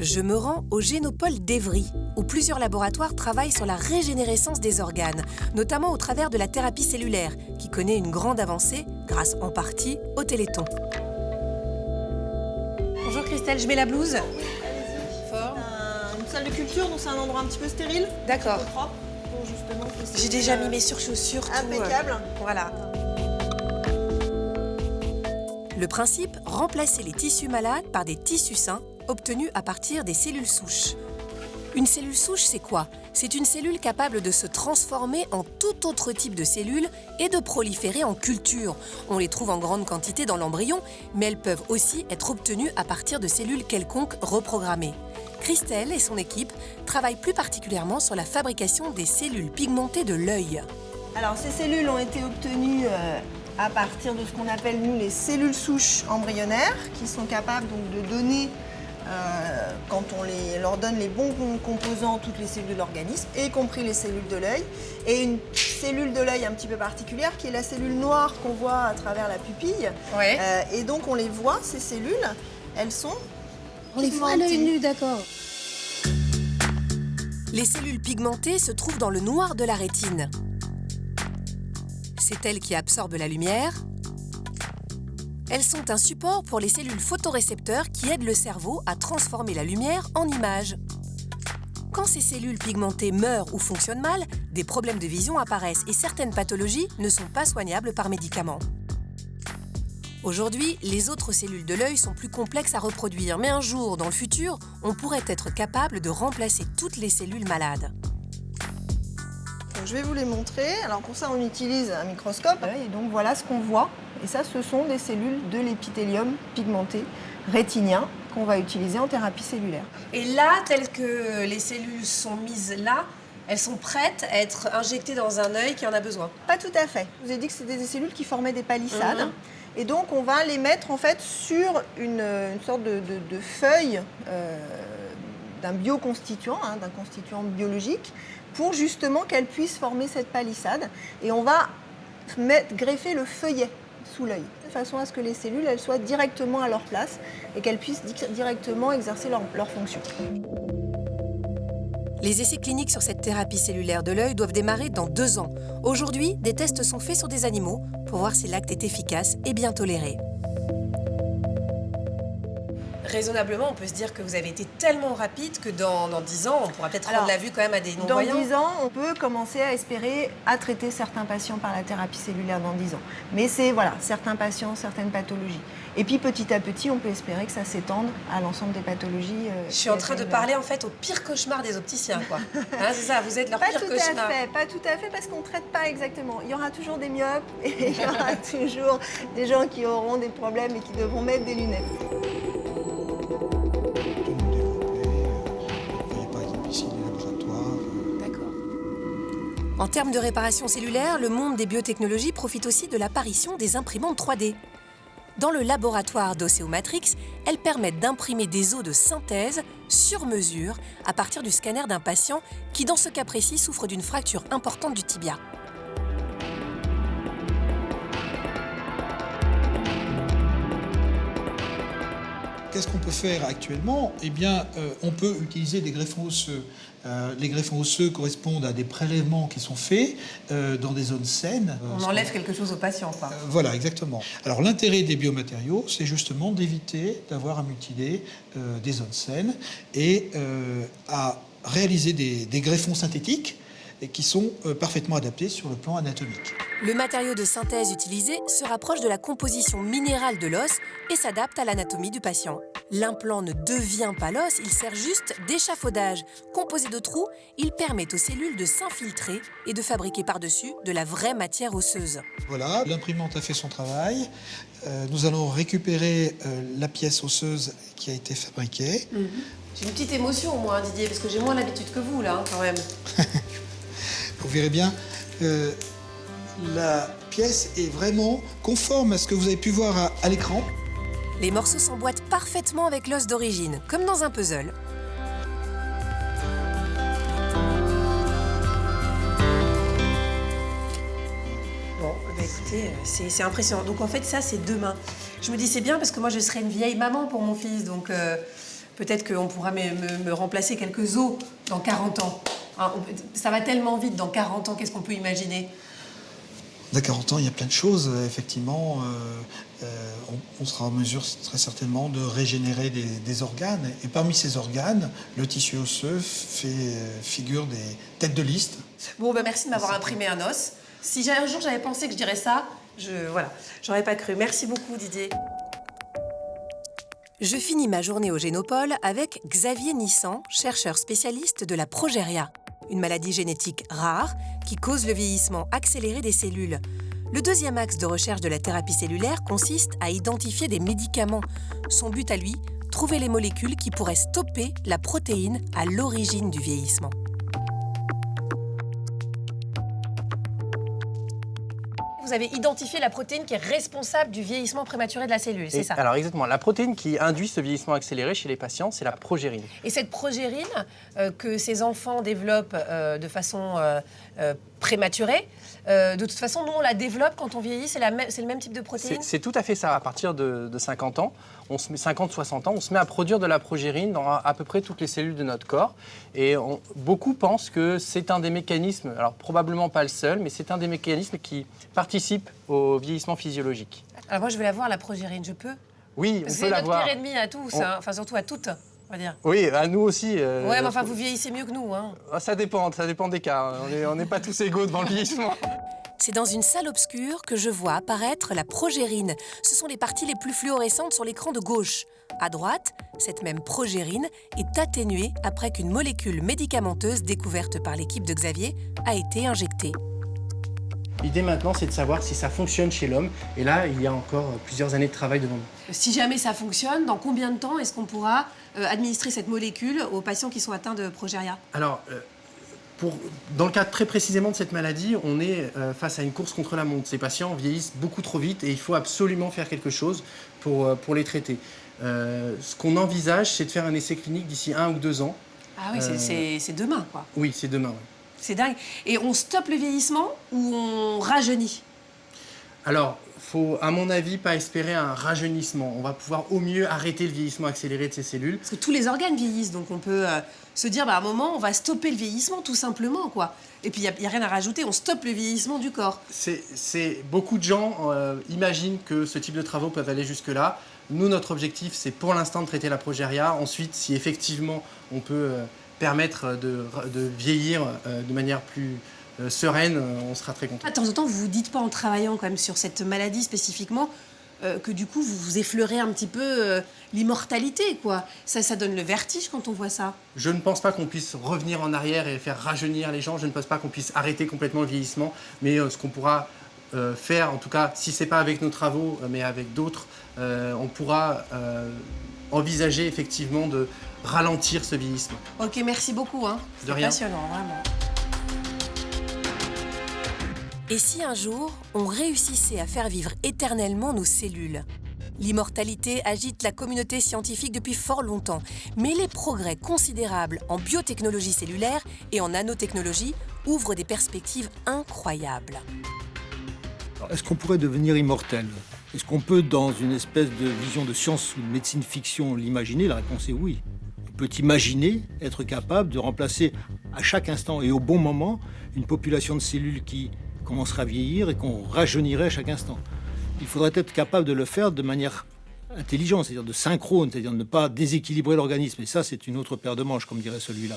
Je me rends au Génopole d'Evry, où plusieurs laboratoires travaillent sur la régénérescence des organes, notamment au travers de la thérapie cellulaire, qui connaît une grande avancée grâce en partie au Téléthon. Bonjour Christelle, je mets la blouse. Fort. Une salle de culture, donc c'est un endroit un petit peu stérile. D'accord. Propre. Pour justement J'ai déjà mis mes surchaussures. Impeccable. Voilà. Le principe, remplacer les tissus malades par des tissus sains obtenus à partir des cellules souches. Une cellule souche, c'est quoi? C'est une cellule capable de se transformer en tout autre type de cellule et de proliférer en culture. On les trouve en grande quantité dans l'embryon, mais elles peuvent aussi être obtenues à partir de cellules quelconques reprogrammées. Christelle et son équipe travaillent plus particulièrement sur la fabrication des cellules pigmentées de l'œil. Alors ces cellules ont été obtenues à partir de ce qu'on appelle nous les cellules souches embryonnaires, qui sont capables donc de donner, quand on leur donne les bons composants, toutes les cellules de l'organisme, y compris les cellules de l'œil, et une cellule de l'œil un petit peu particulière qui est la cellule noire qu'on voit à travers la pupille. Ouais. Et donc on les voit, ces cellules, elles sont On les voit à l'œil nu, d'accord. Les cellules pigmentées se trouvent dans le noir de la rétine. C'est elles qui absorbent la lumière. Elles sont un support pour les cellules photorécepteurs qui aident le cerveau à transformer la lumière en images. Quand ces cellules pigmentées meurent ou fonctionnent mal, des problèmes de vision apparaissent et certaines pathologies ne sont pas soignables par médicaments. Aujourd'hui, les autres cellules de l'œil sont plus complexes à reproduire, mais un jour, dans le futur, on pourrait être capable de remplacer toutes les cellules malades. Donc, je vais vous les montrer. Alors pour ça, on utilise un microscope. Et donc voilà ce qu'on voit. Et ça, ce sont des cellules de l'épithélium pigmenté rétinien qu'on va utiliser en thérapie cellulaire. Et là, telles que les cellules sont mises là, elles sont prêtes à être injectées dans un œil qui en a besoin. Pas tout à fait. Je vous ai dit que c'était des cellules qui formaient des palissades. Et donc, on va les mettre en fait sur une sorte de feuille d'un bioconstituant, d'un constituant biologique, pour justement qu'elles puissent former cette palissade. Et on va greffer le feuillet sous l'œil, de façon à ce que les cellules elles soient directement à leur place et qu'elles puissent directement exercer leur fonction. Les essais cliniques sur cette thérapie cellulaire de l'œil doivent démarrer dans 2 ans. Aujourd'hui, des tests sont faits sur des animaux pour voir si l'acte est efficace et bien toléré. Raisonnablement, on peut se dire que vous avez été tellement rapide que dans 10 ans, on pourra peut-être rendre la vue quand même à des non-voyants. Dans 10 ans, on peut commencer à espérer à traiter certains patients par la thérapie cellulaire dans 10 ans. Mais c'est certains patients, certaines pathologies. Et puis petit à petit, on peut espérer que ça s'étende à l'ensemble des pathologies. Je suis en train de parler en fait au pire cauchemar des opticiens, quoi. C'est ça, vous êtes leur pire cauchemar. Pas tout à fait, parce qu'on ne traite pas exactement. Il y aura toujours des myopes et il y aura toujours des gens qui auront des problèmes et qui devront mettre des lunettes. En termes de réparation cellulaire, le monde des biotechnologies profite aussi de l'apparition des imprimantes 3D. Dans le laboratoire d'Osseomatrix, elles permettent d'imprimer des os de synthèse sur mesure à partir du scanner d'un patient qui, dans ce cas précis, souffre d'une fracture importante du tibia. Qu'est-ce qu'on peut faire actuellement? Eh bien, on peut utiliser des greffons osseux. Les greffons osseux correspondent à des prélèvements qui sont faits dans des zones saines. On enlève quelque chose au patient, quoi. Voilà, exactement. Alors, l'intérêt des biomatériaux, c'est justement d'éviter d'avoir à mutiler des zones saines et à réaliser des greffons synthétiques qui sont parfaitement adaptés sur le plan anatomique. Le matériau de synthèse utilisé se rapproche de la composition minérale de l'os et s'adapte à l'anatomie du patient. L'implant ne devient pas l'os, il sert juste d'échafaudage. Composé de trous, il permet aux cellules de s'infiltrer et de fabriquer par-dessus de la vraie matière osseuse. Voilà, l'imprimante a fait son travail. Nous allons récupérer la pièce osseuse qui a été fabriquée. J'ai une petite émotion, moi, Didier, parce que j'ai moins l'habitude que vous, là, quand même. Vous verrez bien, la pièce est vraiment conforme à ce que vous avez pu voir à l'écran. Les morceaux s'emboîtent parfaitement avec l'os d'origine, comme dans un puzzle. Bon, bah écoutez, c'est impressionnant. Donc en fait, ça, c'est demain. Je me dis, c'est bien parce que moi, je serai une vieille maman pour mon fils, donc Peut-être qu'on pourra me remplacer quelques os dans 40 ans. Hein, ça va tellement vite, dans 40 ans, qu'est-ce qu'on peut imaginer? Dans 40 ans, il y a plein de choses. Effectivement, on sera en mesure très certainement de régénérer des organes. Et parmi ces organes, le tissu osseux fait figure des têtes de liste. Bon, merci de m'avoir imprimé un os. Si un jour j'avais pensé que je dirais ça, voilà, j'aurais pas cru. Merci beaucoup, Didier. Je finis ma journée au Génopole avec Xavier Nissan, chercheur spécialiste de la progéria, une maladie génétique rare qui cause le vieillissement accéléré des cellules. Le deuxième axe de recherche de la thérapie cellulaire consiste à identifier des médicaments. Son but à lui, trouver les molécules qui pourraient stopper la protéine à l'origine du vieillissement. Vous avez identifié la protéine qui est responsable du vieillissement prématuré de la cellule, c'est ça? Alors exactement, la protéine qui induit ce vieillissement accéléré chez les patients, c'est la progérine. Et cette progérine que ces enfants développent de façon prématurée, de toute façon, nous, on la développe quand on vieillit, c'est le même type de protéine? C'est tout à fait ça. À partir de 50 ans, 50-60 ans, on se met à produire de la progérine dans à peu près toutes les cellules de notre corps. Et beaucoup pensent que c'est un des mécanismes, alors probablement pas le seul, mais c'est un des mécanismes qui participe au vieillissement physiologique. Alors moi, je vais la voir, la progérine, je peux? Oui, on peut la voir. C'est notre pire ennemi à tous, hein. Enfin surtout à toutes, on va dire. Oui, à nous aussi. Ouais, mais enfin, vous vieillissez mieux que nous, hein. Ça dépend des cas. On n'est pas tous égaux devant le vieillissement. C'est dans une salle obscure que je vois apparaître la progérine. Ce sont les parties les plus fluorescentes sur l'écran de gauche. À droite, cette même progérine est atténuée après qu'une molécule médicamenteuse découverte par l'équipe de Xavier a été injectée. L'idée maintenant, c'est de savoir si ça fonctionne chez l'homme. Et là, il y a encore plusieurs années de travail devant nous. Si jamais ça fonctionne, dans combien de temps est-ce qu'on pourra administrer cette molécule aux patients qui sont atteints de progéria? Alors, dans le cas très précisément de cette maladie, on est face à une course contre la montre. Ces patients vieillissent beaucoup trop vite et il faut absolument faire quelque chose pour les traiter. Ce qu'on envisage, c'est de faire un essai clinique d'ici 1 ou 2 ans. Ah oui, c'est demain, quoi. Oui, c'est demain. Oui. C'est dingue. Et on stoppe le vieillissement ou on rajeunit? Alors, faut, à mon avis, pas espérer un rajeunissement. On va pouvoir au mieux arrêter le vieillissement accéléré de ces cellules. Parce que tous les organes vieillissent, donc on peut se dire, à un moment, on va stopper le vieillissement, tout simplement, quoi. Et puis, il n'y a rien à rajouter, on stoppe le vieillissement du corps. Beaucoup de gens imaginent que ce type de travaux peuvent aller jusque-là. Nous, notre objectif, c'est pour l'instant de traiter la progéria. Ensuite, si effectivement, on peut permettre de vieillir de manière plus sereine, on sera très content. De temps en temps, vous vous dites pas, en travaillant quand même sur cette maladie spécifiquement, que du coup, vous effleurez un petit peu l'immortalité, quoi. Ça donne le vertige quand on voit ça. Je ne pense pas qu'on puisse revenir en arrière et faire rajeunir les gens. Je ne pense pas qu'on puisse arrêter complètement le vieillissement. Mais ce qu'on pourra faire, en tout cas, si ce n'est pas avec nos travaux, mais avec d'autres, on pourra envisager effectivement de ralentir ce vieillissement. Ok, merci beaucoup. Hein. De rien. Passionnant, vraiment. Et si un jour, on réussissait à faire vivre éternellement nos cellules? L'immortalité agite la communauté scientifique depuis fort longtemps, mais les progrès considérables en biotechnologie cellulaire et en nanotechnologie ouvrent des perspectives incroyables. Est-ce qu'on pourrait devenir immortel? Est-ce qu'on peut, dans une espèce de vision de science ou de médecine fiction, l'imaginer? La réponse est oui. On peut imaginer être capable de remplacer à chaque instant et au bon moment une population de cellules qui commencerait à vieillir et qu'on rajeunirait à chaque instant. Il faudrait être capable de le faire de manière intelligente, c'est-à-dire de synchrone, c'est-à-dire de ne pas déséquilibrer l'organisme. Et ça, c'est une autre paire de manches, comme dirait celui-là.